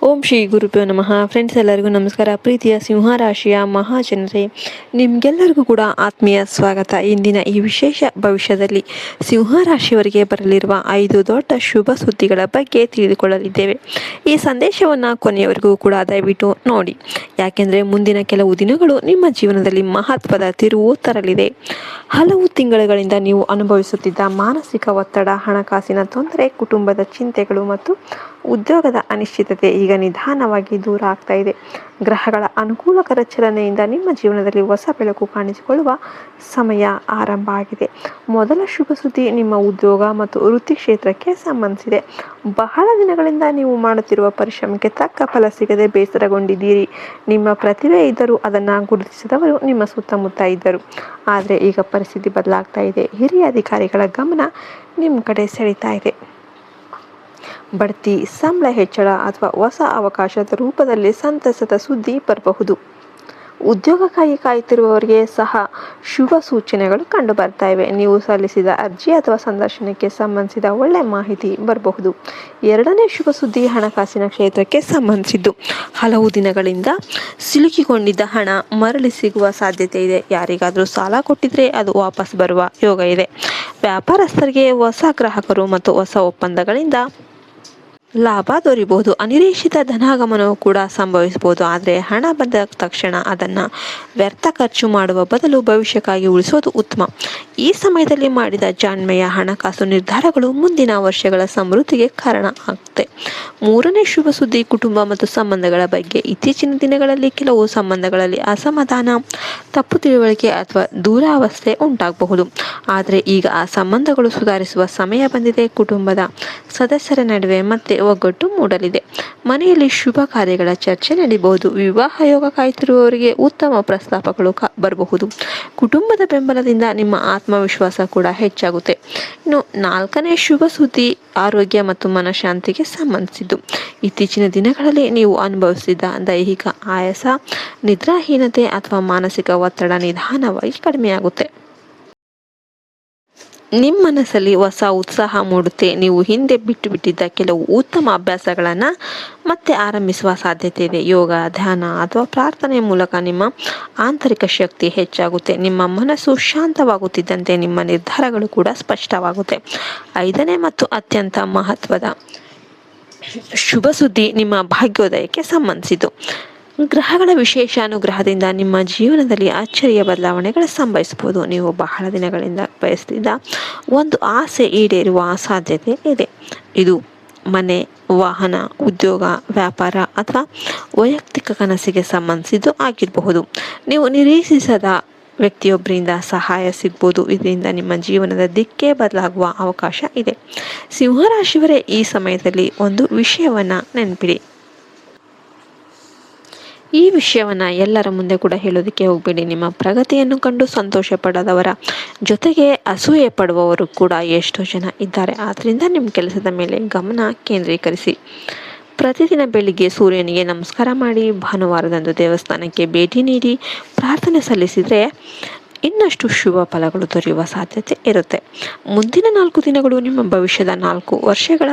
ಓಂ ಶ್ರೀ ಗುರುಭ್ಯೋ ನಮಃ. ಫ್ರೆಂಡ್ಸ್, ಎಲ್ಲರಿಗೂ ನಮಸ್ಕಾರ. ಪ್ರೀತಿಯ ಸಿಂಹರಾಶಿಯ ಮಹಾಜನರೇ, ನಿಮಗೆಲ್ಲರಿಗೂ ಕೂಡ ಆತ್ಮೀಯ ಸ್ವಾಗತ. ಇಂದಿನ ಈ ವಿಶೇಷ ಭವಿಷ್ಯದಲ್ಲಿ ಸಿಂಹರಾಶಿಯವರಿಗೆ ಬರಲಿರುವ 5 ದೊಡ್ಡ ಶುಭ ಸುದ್ದಿಗಳ ಬಗ್ಗೆ ತಿಳಿದುಕೊಳ್ಳಲಿದ್ದೇವೆ. ಈ ಸಂದೇಶವನ್ನು ಕೊನೆಯವರೆಗೂ ಕೂಡ ದಯವಿಟ್ಟು ನೋಡಿ, ಯಾಕೆಂದರೆ ಮುಂದಿನ ಕೆಲವು ದಿನಗಳು ನಿಮ್ಮ ಜೀವನದಲ್ಲಿ ಮಹತ್ವದ ತಿರುವು ತರಲಿದೆ. ಹಲವು ತಿಂಗಳುಗಳಿಂದ ನೀವು ಅನುಭವಿಸುತ್ತಿದ್ದ ಮಾನಸಿಕ ಒತ್ತಡ, ಹಣಕಾಸಿನ ತೊಂದರೆ, ಕುಟುಂಬದ ಚಿಂತೆಗಳು ಮತ್ತು ಉದ್ಯೋಗದ ಅನಿಶ್ಚಿತತೆ ಈಗ ನಿಧಾನವಾಗಿ ದೂರ ಆಗ್ತಾ ಇದೆ. ಗ್ರಹಗಳ ಅನುಕೂಲಕರ ಚಲನೆಯಿಂದ ನಿಮ್ಮ ಜೀವನದಲ್ಲಿ ಹೊಸ ಬೆಳಕು ಕಾಣಿಸಿಕೊಳ್ಳುವ ಸಮಯ ಆರಂಭ ಆಗಿದೆ. ಮೊದಲ ಶುಭ ಸುದ್ದಿ ನಿಮ್ಮ ಉದ್ಯೋಗ ಮತ್ತು ವೃತ್ತಿ ಕ್ಷೇತ್ರಕ್ಕೆ ಸಂಬಂಧಿಸಿದೆ. ಬಹಳ ದಿನಗಳಿಂದ ನೀವು ಮಾಡುತ್ತಿರುವ ಪರಿಶ್ರಮಕ್ಕೆ ತಕ್ಕ ಫಲ ಸಿಗದೆ ಬೇಸರಗೊಂಡಿದ್ದೀರಿ. ನಿಮ್ಮ ಪ್ರತಿಭೆ ಇದ್ದರೂ ಅದನ್ನು ಗುರುತಿಸಿದವರು ನಿಮ್ಮ ಸುತ್ತಮುತ್ತ ಇದ್ದರು. ಆದರೆ ಈಗ ಪರಿಸ್ಥಿತಿ ಬದಲಾಗ್ತಾ ಇದೆ. ಹಿರಿಯ ಅಧಿಕಾರಿಗಳ ಗಮನ ನಿಮ್ಮ ಕಡೆ ಸೆಳೀತಾ ಇದೆ. ಬಡ್ತಿ, ಸಂಬಳ ಹೆಚ್ಚಳ ಅಥವಾ ಹೊಸ ಅವಕಾಶದ ರೂಪದಲ್ಲಿ ಸಂತಸದ ಸುದ್ದಿ ಬರಬಹುದು. ಉದ್ಯೋಗಕ್ಕಾಗಿ ಕಾಯುತ್ತಿರುವವರಿಗೆ ಸಹ ಶುಭ ಸೂಚನೆಗಳು ಕಂಡು ಬರ್ತಾ ಇವೆ. ನೀವು ಸಲ್ಲಿಸಿದ ಅರ್ಜಿ ಅಥವಾ ಸಂದರ್ಶನಕ್ಕೆ ಸಂಬಂಧಿಸಿದ ಒಳ್ಳೆಯ ಮಾಹಿತಿ ಬರಬಹುದು. ಎರಡನೇ ಶುಭ ಸುದ್ದಿ ಹಣಕಾಸಿನ ಕ್ಷೇತ್ರಕ್ಕೆ ಸಂಬಂಧಿಸಿದ್ದು. ಹಲವು ದಿನಗಳಿಂದ ಸಿಲುಕಿಕೊಂಡಿದ್ದ ಹಣ ಮರಳಿ ಸಿಗುವ ಸಾಧ್ಯತೆ ಇದೆ. ಯಾರಿಗಾದರೂ ಸಾಲ ಕೊಟ್ಟಿದ್ರೆ ಅದು ವಾಪಸ್ ಬರುವ ಯೋಗ ಇದೆ. ವ್ಯಾಪಾರಸ್ಥರಿಗೆ ಹೊಸ ಗ್ರಾಹಕರು ಮತ್ತು ಹೊಸ ಒಪ್ಪಂದಗಳಿಂದ ಲಾಭ ದೊರೆಯಬಹುದು. ಅನಿರೀಕ್ಷಿತ ಧನಾಗಮನವು ಕೂಡ ಸಂಭವಿಸಬಹುದು. ಆದರೆ ಹಣ ಬಂದ ತಕ್ಷಣ ಅದನ್ನು ವ್ಯರ್ಥ ಖರ್ಚು ಮಾಡುವ ಬದಲು ಭವಿಷ್ಯಕ್ಕಾಗಿ ಉಳಿಸೋದು ಉತ್ತಮ. ಈ ಸಮಯದಲ್ಲಿ ಮಾಡಿದ ಜಾಣ್ಮೆಯ ಹಣಕಾಸು ನಿರ್ಧಾರಗಳು ಮುಂದಿನ ವರ್ಷಗಳ ಸಮೃದ್ಧಿಗೆ ಕಾರಣ ಆಗುತ್ತೆ. ಮೂರನೇ ಶುಭ ಸುದ್ದಿ ಕುಟುಂಬ ಮತ್ತು ಸಂಬಂಧಗಳ ಬಗ್ಗೆ. ಇತ್ತೀಚಿನ ದಿನಗಳಲ್ಲಿ ಕೆಲವು ಸಂಬಂಧಗಳಲ್ಲಿ ಅಸಮಾಧಾನ, ತಪ್ಪು ತಿಳುವಳಿಕೆ ಅಥವಾ ದೂರಾವಸ್ಥೆ ಉಂಟಾಗಬಹುದು. ಆದರೆ ಈಗ ಆ ಸಂಬಂಧಗಳು ಸುಧಾರಿಸುವ ಸಮಯ ಬಂದಿದೆ. ಕುಟುಂಬದ ಸದಸ್ಯರ ನಡುವೆ ಮತ್ತೆ ಒಗ್ಗಟ್ಟು ಮೂಡಲಿದೆ. ಮನೆಯಲ್ಲಿ ಶುಭ ಕಾರ್ಯಗಳ ಚರ್ಚೆ ನಡೆಯಬಹುದು. ವಿವಾಹ ಯೋಗ ಕಾಯ್ತಿರುವವರಿಗೆ ಉತ್ತಮ ಪ್ರಸ್ತಾಪಗಳು ಬರಬಹುದು. ಕುಟುಂಬದ ಬೆಂಬಲದಿಂದ ನಿಮ್ಮ ಆತ್ಮವಿಶ್ವಾಸ ಕೂಡ ಹೆಚ್ಚಾಗುತ್ತೆ. ಇನ್ನು ನಾಲ್ಕನೇ ಶುಭ ಸುದ್ದಿ ಆರೋಗ್ಯ ಮತ್ತು ಮನಃಶಾಂತಿಗೆ ಸಂಬಂಧಿಸಿದ್ದು. ಇತ್ತೀಚಿನ ದಿನಗಳಲ್ಲಿ ನೀವು ಅನುಭವಿಸಿದ ದೈಹಿಕ ಆಯಾಸ, ನಿದ್ರಾಹೀನತೆ ಅಥವಾ ಮಾನಸಿಕ ಒತ್ತಡ ನಿಧಾನವಾಗಿ ಕಡಿಮೆಯಾಗುತ್ತೆ. ನಿಮ್ಮ ಮನಸ್ಸಲ್ಲಿ ಹೊಸ ಉತ್ಸಾಹ ಮೂಡುತ್ತೆ. ನೀವು ಹಿಂದೆ ಬಿಟ್ಟಿದ್ದ ಕೆಲವು ಉತ್ತಮ ಅಭ್ಯಾಸಗಳನ್ನು ಮತ್ತೆ ಆರಂಭಿಸುವ ಸಾಧ್ಯತೆ ಇದೆ. ಯೋಗ, ಧ್ಯಾನ ಅಥವಾ ಪ್ರಾರ್ಥನೆಯ ಮೂಲಕ ನಿಮ್ಮ ಆಂತರಿಕ ಶಕ್ತಿ ಹೆಚ್ಚಾಗುತ್ತೆ. ನಿಮ್ಮ ಮನಸ್ಸು ಶಾಂತವಾಗುತ್ತಿದ್ದಂತೆ ನಿಮ್ಮ ನಿರ್ಧಾರಗಳು ಕೂಡ ಸ್ಪಷ್ಟವಾಗುತ್ತೆ. ಐದನೇ ಮತ್ತು ಅತ್ಯಂತ ಮಹತ್ವದ ಶುಭ ಸುದ್ದಿ ನಿಮ್ಮ ಭಾಗ್ಯೋದಯಕ್ಕೆ ಸಂಬಂಧಿಸಿದ್ದು. ಗ್ರಹಗಳ ವಿಶೇಷ ಅನುಗ್ರಹದಿಂದ ನಿಮ್ಮ ಜೀವನದಲ್ಲಿ ಅಚ್ಚರಿಯ ಬದಲಾವಣೆಗಳು ಸಂಭವಿಸಬಹುದು. ನೀವು ಬಹಳ ದಿನಗಳಿಂದ ಬಯಸುತ್ತಿದ್ದ ಒಂದು ಆಸೆ ಈಡೇರುವ ಸಾಧ್ಯತೆ ಇದೆ. ಇದು ಮನೆ, ವಾಹನ, ಉದ್ಯೋಗ, ವ್ಯಾಪಾರ ಅಥವಾ ವೈಯಕ್ತಿಕ ಕನಸಿಗೆ ಸಂಬಂಧಿಸಿದ್ದು ಆಗಿರಬಹುದು. ನೀವು ನಿರೀಕ್ಷಿಸದ ವ್ಯಕ್ತಿಯೊಬ್ಬರಿಂದ ಸಹಾಯ ಸಿಗ್ಬೋದು. ಇದರಿಂದ ನಿಮ್ಮ ಜೀವನದ ದಿಕ್ಕೇ ಬದಲಾಗುವ ಅವಕಾಶ ಇದೆ. ಸಿಂಹರಾಶಿಯವರೇ, ಈ ಸಮಯದಲ್ಲಿ ಒಂದು ವಿಷಯವನ್ನು ನೆನಪಿಡಿ. ಈ ವಿಷಯವನ್ನು ಎಲ್ಲರ ಮುಂದೆ ಕೂಡ ಹೇಳೋದಕ್ಕೆ ಹೋಗಬೇಡಿ. ನಿಮ್ಮ ಪ್ರಗತಿಯನ್ನು ಕಂಡು ಸಂತೋಷ ಪಡದವರ ಜೊತೆಗೆ ಅಸೂಯೆ ಪಡುವವರು ಕೂಡ ಎಷ್ಟೋ ಜನ ಇದ್ದಾರೆ. ಆದ್ದರಿಂದ ನಿಮ್ಮ ಕೆಲಸದ ಮೇಲೆ ಗಮನ ಕೇಂದ್ರೀಕರಿಸಿ. ಪ್ರತಿದಿನ ಬೆಳಿಗ್ಗೆ ಸೂರ್ಯನಿಗೆ ನಮಸ್ಕಾರ ಮಾಡಿ, ಭಾನುವಾರದಂದು ದೇವಸ್ಥಾನಕ್ಕೆ ಭೇಟಿ ನೀಡಿ ಪ್ರಾರ್ಥನೆ ಸಲ್ಲಿಸಿದರೆ ಇನ್ನಷ್ಟು ಶುಭ ಫಲಗಳು ದೊರೆಯುವ ಸಾಧ್ಯತೆ ಇರುತ್ತೆ. ಮುಂದಿನ 4 ದಿನಗಳು ನಿಮ್ಮ ಭವಿಷ್ಯದ 4 ವರ್ಷಗಳ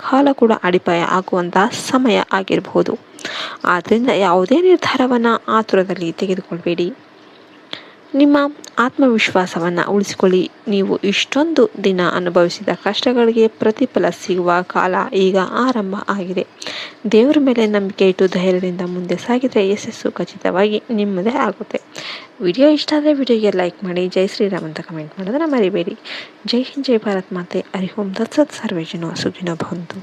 ಕಾಲ ಕೂಡ ಅಡಿಪಾಯ ಆಗುವಂತಹ ಸಮಯ ಆಗಿರಬಹುದು. ಆದ್ದರಿಂದ ಯಾವುದೇ ನಿರ್ಧಾರವನ್ನು ಆತುರದಲ್ಲಿ ತೆಗೆದುಕೊಳ್ಬೇಡಿ. ನಿಮ್ಮ ಆತ್ಮವಿಶ್ವಾಸವನ್ನು ಉಳಿಸಿಕೊಳ್ಳಿ. ನೀವು ಇಷ್ಟೊಂದು ದಿನ ಅನುಭವಿಸಿದ ಕಷ್ಟಗಳಿಗೆ ಪ್ರತಿಫಲ ಸಿಗುವ ಕಾಲ ಈಗ ಆರಂಭ ಆಗಿದೆ. ದೇವರ ಮೇಲೆ ನಂಬಿಕೆ ಇಟ್ಟು ಧೈರ್ಯದಿಂದ ಮುಂದೆ ಸಾಗಿದರೆ ಯಶಸ್ಸು ಖಚಿತವಾಗಿ ನಿಮ್ಮದೇ ಆಗುತ್ತೆ. ವಿಡಿಯೋ ಇಷ್ಟ ಆದರೆ ವಿಡಿಯೋಗೆ ಲೈಕ್ ಮಾಡಿ, ಜೈ ಶ್ರೀರಾಮ್ ಅಂತ ಕಮೆಂಟ್ ಮಾಡೋದನ್ನು ಮರಿಬೇಡಿ. ಜೈ ಹಿಂದ್, ಜೈ ಭಾರತ್ ಮಾತೆ. ಹರಿ ಓಂ ತತ್ಸತ್. ಸರ್ವೇ ಜನ ಸುಖಿನೋ ಭವಂತು.